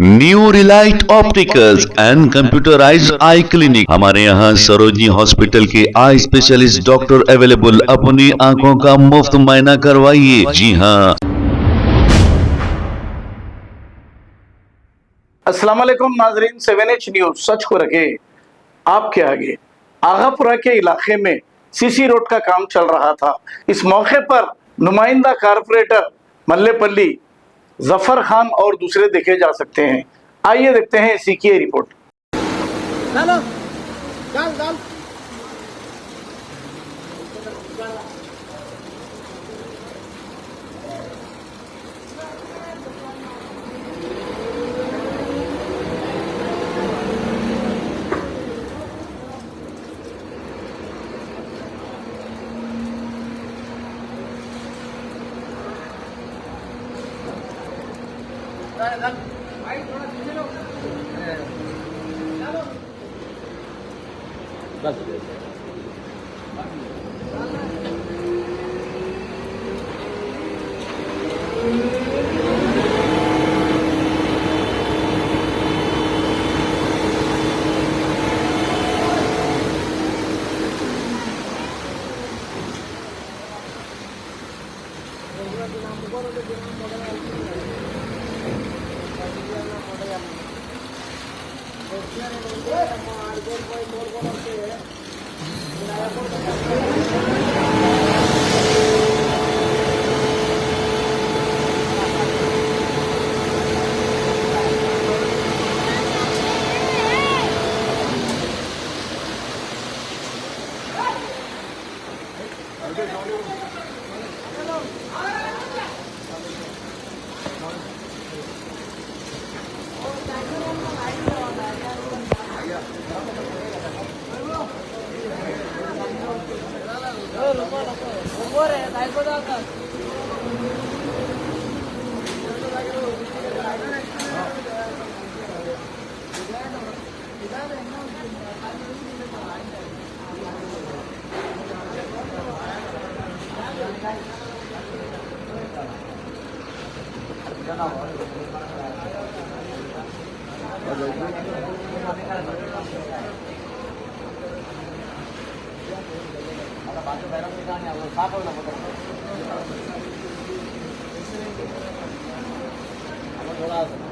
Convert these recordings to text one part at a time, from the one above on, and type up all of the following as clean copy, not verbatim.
New Relight opticals and computerised I clinic. हमारे यहाँ Sarojini hospital के आई स्पेशलिस्ट डॉक्टर अवेलेबल। अपनी आंखों का मुफ्त मुआयना करवाइए। जी हाँ। अस्सलाम वालेकुम नाजरीन, 7H न्यूज सच को रखे आपके आगे। आगापुरा के इलाके में सीसी रोड का काम चल रहा था। इस मौके पर नुमाइंदा कारपोरेटर मल्लेपल्ली, जफर खान और दूसरे देखे जा सकते हैं। आइए देखते हैं इसी की रिपोर्ट। चलो चल चल भाई थोड़ा पीछे लो।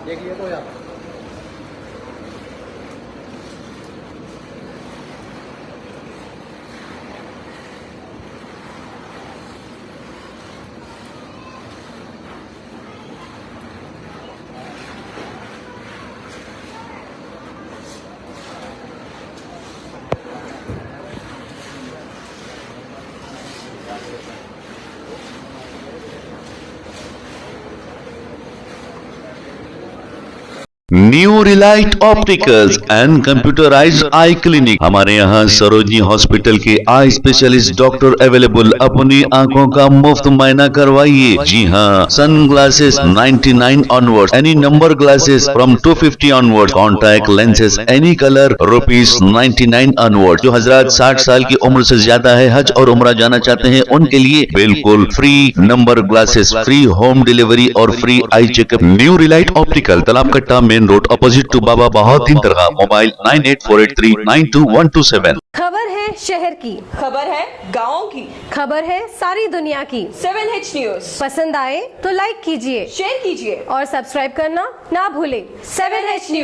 देख लिए तो यार new Relight opticals and computerised I clinic. हमारे यहाँ सरोजनी हॉस्पिटल के आई स्पेशलिस्ट डॉक्टर अवेलेबल। अपनी आंखों का मुफ्त मुआयना करवाइए। जी हाँ। Sunglasses 99 onward, any number glasses from 250 onward, contact lenses any colour ₹99 onward. जो हजरात 60 साल की उम्र से ज्यादा है, हज और उम्रा जाना चाहते हैं, उनके लिए बिल्कुल free number glasses, free home delivery और free eye checkup. New relight optical, Talab Katta, main road, opposite to Baba Bahauddin दरगाह। मोबाइल 9848392127। खबर है शहर की, खबर है गाँव की, खबर है सारी दुनिया की। 7H न्यूज पसंद आए तो लाइक कीजिए, शेयर कीजिए और सब्सक्राइब करना ना भूलें। 7H news.